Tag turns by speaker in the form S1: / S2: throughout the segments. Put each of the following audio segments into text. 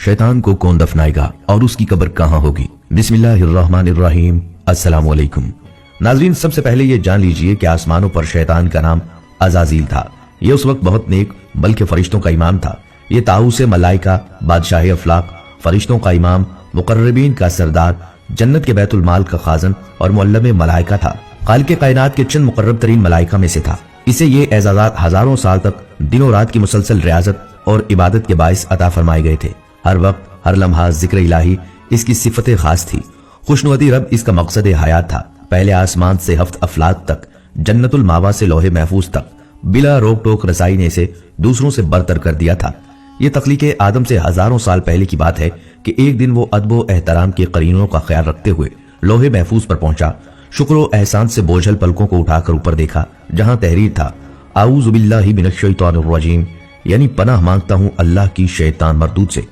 S1: शैतान को कौन दफनाएगा और उसकी कब्र कहाँ होगी। बिस्मिल्लाहिर्रहमानिर्रहीम। अस्सलामु अलैकुम। नाज़रीन, सबसे पहले ये जान लीजिए कि आसमानों पर शैतान का नाम अज़ाज़ील था। ये उस वक्त बहुत नेक बल्कि फरिश्तों का इमाम था। ये ताऊस मलाइका, बादशाह अफलाक, फरिश्तों का इमाम, मुकर्रबीन का सरदार, जन्नत के बैतुल माल का खाजन और मुअल्लम मलाइका था। खालिक़ कायनात के चंद मुकर्रब तरीन मलाइका में से था। इसे ये एजाज़ात हजारों साल तक दिनों रात की मुसलसल रियाजत और इबादत के बाइस अता फरमाए गए थे। हर वक्त हर लम्हा जिक्र इलाही इसकी सिफत खास थी। खुशनुदी रब इसका मकसद हयात था। पहले आसमान से हफ्त अफलाक तक, जन्नतुल मावा से लोहे महफूज तक बिला रोक टोक रसाई ने इसे दूसरों से बरतर कर दिया था। ये तख्लीक़े आदम से हजारों साल पहले की बात है कि एक दिन वो अदब एहतराम के करीनों का ख्याल रखते हुए लोहे महफूज पर पहुंचा। शुक्र व एहसान से बोझल पलकों को उठाकर ऊपर देखा, जहां तहरीर था आऊज़ु बिल्लाहि मिनश्शैतानिर्रजीम, यानी पनाह मांगता हूं अल्लाह की शैतान मरदूद से।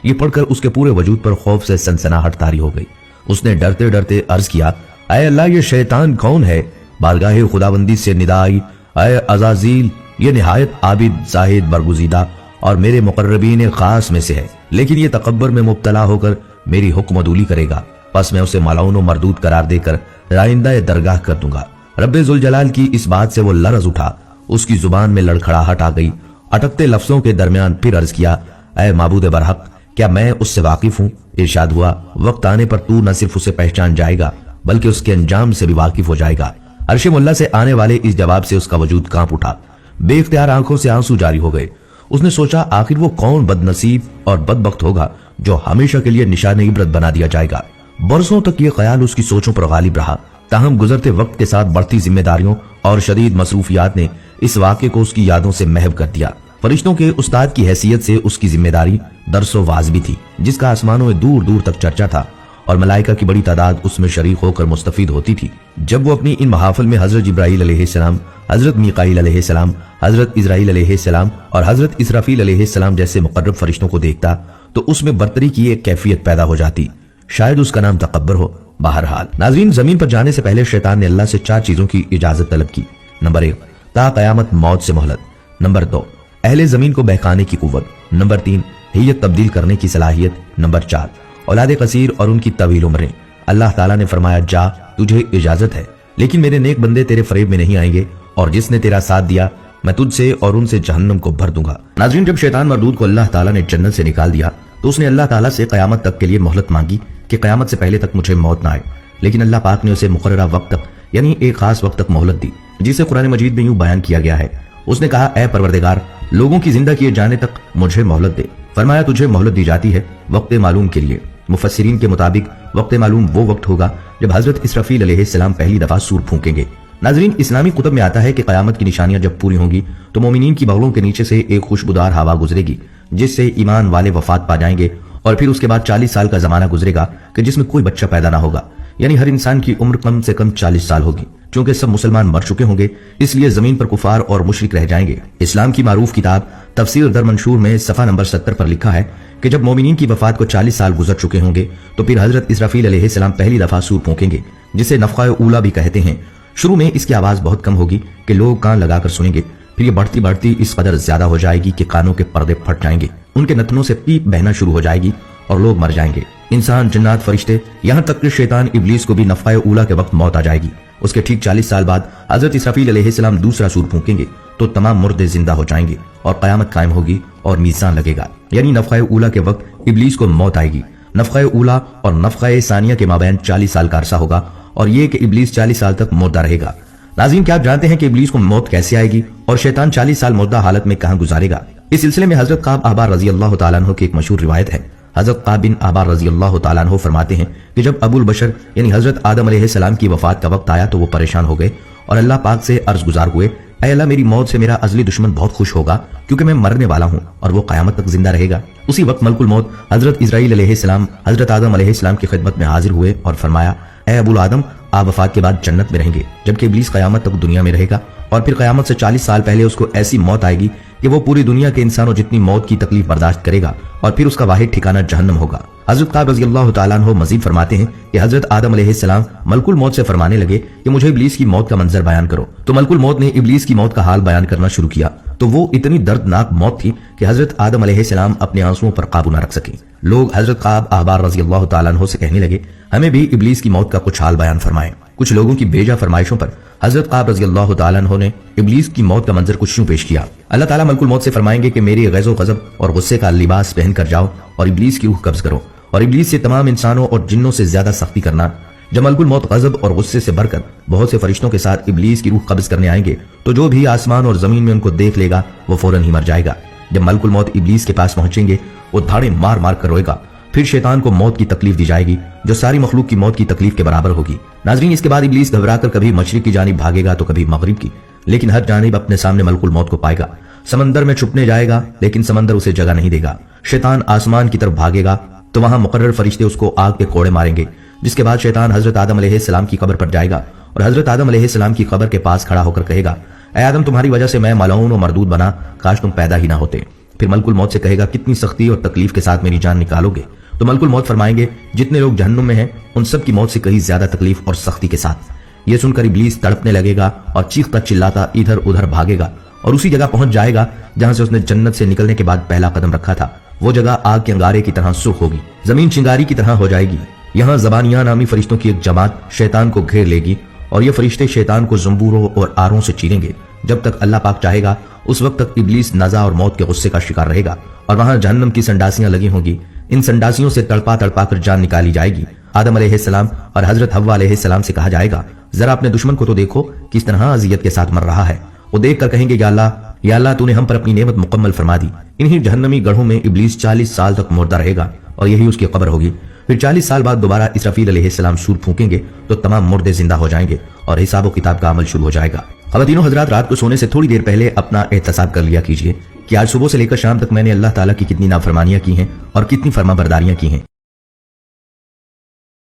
S1: ये पढ़कर उसके पूरे वजूद पर खौफ से सनसनाहट तारी हो गई। उसने डरते डरते अर्ज किया, ऐ अल्लाह, ये शैतान कौन है? बारगाहे खुदाबंदी से निदा आई, ऐ अज़ाज़ील, ये निहायत आबिद, जाहिद, बरगुज़ीदा और मेरे मुकर्रबीन खास में से है, लेकिन ये तकब्बर में मुब्तला होकर मेरी हुक्मदूली करेगा। बस मैं उसे मलाउन मरदूद करार देकर राइंदा दरगाह कर दूंगा। रब्बे जुल जलाल की इस बात से वो लरज उठा। उसकी जुबान में लड़खड़ाहट आ गई। अटकते लफ्जों के दरमियान फिर अर्ज किया, ऐ माबूद बरहक, क्या मैं उससे वाकिफ हूँ? इरशाद हुआ, वक्त आने पर तू न सिर्फ उसे पहचान जाएगा बल्कि उसके अंजाम से भी वाकिफ हो जाएगा। अर्श मुल्ला से आने वाले इस जवाब से उसका वजूद कांप उठा। बेख्तियार आंखों से आंसू जारी हो गए। उसने सोचा, आखिर वो कौन बदनसीब और बदबख्त होगा जो हमेशा के लिए निशान इबरत बना दिया जाएगा। बरसों तक ये ख्याल उसकी सोचों पर गालिब रहा। ताहम गुजरते वक्त के साथ बढ़ती जिम्मेदारियों और शदीद मसरूफियात ने इस वाक़े को उसकी यादों से महव कर दिया। फरिश्तों के उस्ताद की हैसियत से उसकी जिम्मेदारी दरसो वाज भी थी, जिसका आसमानों में दूर दूर तक चर्चा था और मलाइका की बड़ी तादाद उसमें शरीक होकर मुस्तफीद होती थी। जब वो अपनी इन महाफिल में हजरत जिब्राईल अलैहिस्सलाम, हजरत मीकाईल अलैहिस्सलाम, हजरत इजराइल अलैहिस्सलाम और हजरत इसराफील अलैहिस्सलाम जैसे मुकर्रब फरिश्तों को देखता तो उसमें बरतरी की एक कैफियत पैदा हो जाती। शायद उसका नाम तकब्बर हो। बहरहाल नाज़रीन, जमीन पर जाने से पहले शैतान ने अल्लाह से 4 चीजों की इजाजत तलब की। नंबर 1, ता कयामत मौत से मोहलत। नंबर 2, अहले जमीन को बहकाने की कुव्वत। नंबर 3, हियत तब्दील करने की सलाहियत। नंबर 4, औलाद कसीर और उनकी तवील उम्रें। अल्लाह ताला ने फरमाया, जा, तुझे इजाजत है, लेकिन मेरे नेक बंदे तेरे फरेब में नहीं आएंगे और जिसने तेरा साथ दिया मैं तुझसे और उनसे जहन्नम को भर दूंगा। नाज़रीन, जब शैतान मरदूद को अल्लाह ताला ने जन्नत से निकाल दिया तो उसने अल्लाह ताला से कयामत तक के लिए मोहलत मांगी कि कयामत से पहले तक मुझे मौत ना आए। लेकिन अल्लाह पाक ने उसे मुकर्ररा वक्त तक, यानी एक खास वक्त तक मोहलत दी, जिसे कुरान मजीद में यूं बयान किया गया है। उसने कहा, ऐ परवरदिगार, लोगों की जिंदा किए जाने तक मुझे मोहलत दे। फरमाया, तुझे मोहलत दी जाती है वक्त मालूम के लिए। मुफस्सिरीन के मुताबिक वक्त मालूम वो वक्त होगा जब हजरत इसराफील अलैहिस्सलाम पहली दफा सूर फूंकेंगे। नाज़रीन, इस्लामी कुतुब में आता है कि कयामत की निशानियां जब पूरी होंगी तो मोमिनीन की बगलों के नीचे से एक खुशबूदार हवा गुजरेगी, जिससे ईमान वाले वफात पा जाएंगे और फिर उसके बाद 40 साल का जमाना गुजरेगा कि जिसमें कोई बच्चा पैदा ना होगा, यानी हर इंसान की उम्र कम से कम 40 साल होगी। क्योंकि सब मुसलमान मर चुके होंगे, इसलिए जमीन पर कुफार और मुशरिक रह जाएंगे। इस्लाम की मारूफ किताब तफसीर दर मंशूर में सफ़ा नंबर 70 पर लिखा है कि जब मोमिनीन की वफात को 40 साल गुजर चुके होंगे तो फिर हजरत इसराफील अलैहिस्सलाम पहली दफा सूर फूंकेंगे, जिसे नफ़क़ा ऊला भी कहते हैं। शुरू में इसकी आवाज बहुत कम होगी कि लोग कान लगाकर सुनेंगे, फिर ये बढ़ती बढ़ती इस कदर ज्यादा हो जाएगी कि कानों के पर्दे फट जाएंगे, उनके नथनों से पीप बहना शुरू हो जाएगी और लोग मर जाएंगे। इंसान, जन्नात, फरिश्ते, यहाँ तक कि शैतान इब्लीस को भी नफ़क़ा ऊला के वक्त मौत आ जाएगी। उसके ठीक 40 साल बाद हजरत इसराफील अलैहिस्सलाम दूसरा सूर फूंकेंगे तो तमाम मुर्दे जिंदा हो जाएंगे और कयामत कायम होगी और मीज़ान लगेगा, यानी नफ़क़ा ऊला के वक्त इब्लीस को मौत आएगी। नफ़क़ा ऊला और नफ़क़ा सानिया के माबैन 40 साल का अरसा होगा और ये कि इब्लीस 40 साल तक मुर्दा रहेगा। नाज़रीन, क्या आप जानते हैं कि इब्लीस को मौत कैसे आएगी और शैतान 40 साल मुर्दा हालत में कहां गुजारेगा? इस सिलसिले में हजरत काब अहबार रज़ी अल्लाह तआला अन्हु की एक मशहूर रिवायत है। हजरत काब बिन अहबार रज़ी अल्लाह तआला अन्हु फरमाते हैं कि जब अबुल बशर यानी हजरत आदम अलैहिस्सलाम की वफात का वक्त आया तो वो परेशान हो गए और अल्लाह पाक से अर्ज गुजार हुए, ऐ अल्लाह, मेरी मौत से मेरा अज़ली दुश्मन बहुत खुश होगा क्योंकि मैं मरने वाला हूँ और वो क़यामत तक जिंदा रहेगा। उसी वक्त मलकुल मौत हजरत इजराइल अलैहिस्सलाम हजरत आदम अलैहिस्सलाम की खिदमत में हाजिर हुए और फरमाया, ऐ अबुल आदम, आप वफात के बाद जन्नत में रहेंगे, जबकि इब्लीस क़यामत तक दुनिया में रहेगा और फिर क़यामत से 40 साल पहले उसको ऐसी मौत आएगी کہ وہ पूरी दुनिया के इंसानों जितनी मौत की तकलीफ बर्दाश्त करेगा और फिर उसका वाहिद ठिकाना जहन्नम होगा। हजरत काब रज़ी अल्लाह तआला अन्हु मजीद फरमाते हैं कि हजरत आदम अलैहिस्सलाम मलकुल मौत से फरमाने लगे कि मुझे इब्लीस की मौत का मंजर बयान करो, तो मलकुल मौत ने इब्लीस की मौत का हाल बयान करना शुरू किया। तो वो इतनी दर्दनाक मौत थी कि हजरत आदम अलैहिस्सलाम अपने आंसुओं पर काबू न रख सके। लोग हजरत काब अहबार रज़ी अल्लाह तआला अन्हु से कहने लगे, हमें भी इब्लीस की मौत का कुछ हाल बयान फरमाएं। कुछ लोगों की बेजा फरमाइशों पर हजरत काब रज़ी अल्लाह तआला अन्हु ने इब्लीस की मौत का मंजर कुछ यूं पेश किया। अल्लाह ताला मलकुल मौत से फरमाएंगे कि मेरी गैज़ो गज़ब और गुस्से का लिबास पहन कर जाओ और इब्लीस की रूह कब्ज करो और इब्लीस से तमाम इंसानों और जिन्नों से ज्यादा सख्ती करना। जब मलकुल मौत गज़ब और गुस्से से भरकर बहुत से फरिश्तों के साथ इब्लीस की रूह कब्ज करने आएंगे तो जो भी आसमान और जमीन में उनको देख लेगा वो फौरन ही मर जाएगा। जब मलकुल मौत इब्लीस के पास पहुंचेंगे वो धाड़े मार मार कर रोएगा। फिर शैतान को मौत की तकलीफ दी जाएगी जो सारी मखलूक की मौत की तकलीफ के बराबर होगी। नाज़रीन, इसके बाद इब्लीस घबराकर कभी मशरिक की जानिब भागेगा तो कभी मगरिब की, लेकिन हर जानिब अपने सामने मलकुल मौत को पाएगा। समंदर में छुपने जाएगा लेकिन समंदर उसे जगह नहीं देगा। शैतान आसमान की तरफ भागेगा तो वहां मुकर्रर फरिश्ते उसको आग के कोड़े मारेंगे। जिसके बाद शैतान हजरत आदम अलैहिस्सलाम की कब्र पर जाएगा और हजरत आदम अलैहिस्सलाम की कब्र के पास खड़ा होकर कहेगा, ऐ आदम, तुम्हारी वजह से मैं मलऊन और मरदूद बना, काश तुम पैदा ही ना होते। फिर मलकुल मौत से कहेगा, कितनी सख्ती और तकलीफ के साथ मेरी जान निकालोगे? तो मलकुल मौत फरमाएंगे, जितने लोग जहन्नुम में हैं उन सब की मौत से कहीं ज्यादा तकलीफ और सख्ती के साथ। ये सुनकर इब्लीस तड़पने लगेगा और चीखता चिल्लाता इधर उधर भागेगा और उसी जगह पहुंच जाएगा जहां से उसने जन्नत से निकलने के बाद पहला कदम रखा था। वो जगह आग के अंगारे की तरह सुर्ख होगी, जमीन चिंगारी की तरह हो जाएगी। यहाँ ज़बानिया नामी फरिश्तों की एक जमात शैतान को घेर लेगी और ये फरिश्ते शैतान को जंबूरों और आरों से चीरेंगे। जब तक अल्लाह पाक चाहेगा उस वक्त तक इब्लीस नज़ा और मौत के गुस्से का शिकार रहेगा और वहां जहन्नम की संडासियां लगी होंगी। इन संडासियों से तड़पा तड़पा कर जान निकाली जाएगी। आदम अलैहिस्सलाम और हजरत हव्वा अलैहिस्सलाम से कहा जाएगा, जरा अपने दुश्मन को तो देखो किस तरह अजियत के साथ मर रहा है। वो देख कर कहेंगे, या अल्लाह, तूने हम पर अपनी नेमत मुकम्मल फरमा दी। इन्हीं जहन्नमी गढ़ों में इब्लीस 40 साल तक मुर्दा रहेगा और यही उसकी कब्र होगी। फिर 40 साल बाद दोबारा इसराफील अलैहिस्सलाम सूर फूकेंगे तो तमाम मुर्दे जिंदा हो जाएंगे और हिसाब किताब का अमल शुरू हो जाएगा। ख़वातीनो हजरात, रात को सोने से थोड़ी देर पहले अपना एहतसाब कर लिया कीजिए कि आज सुबह से लेकर शाम तक मैंने अल्लाह ताला की कितनी नाफरमानियां की हैं और कितनी फर्माबरदारियां की हैं।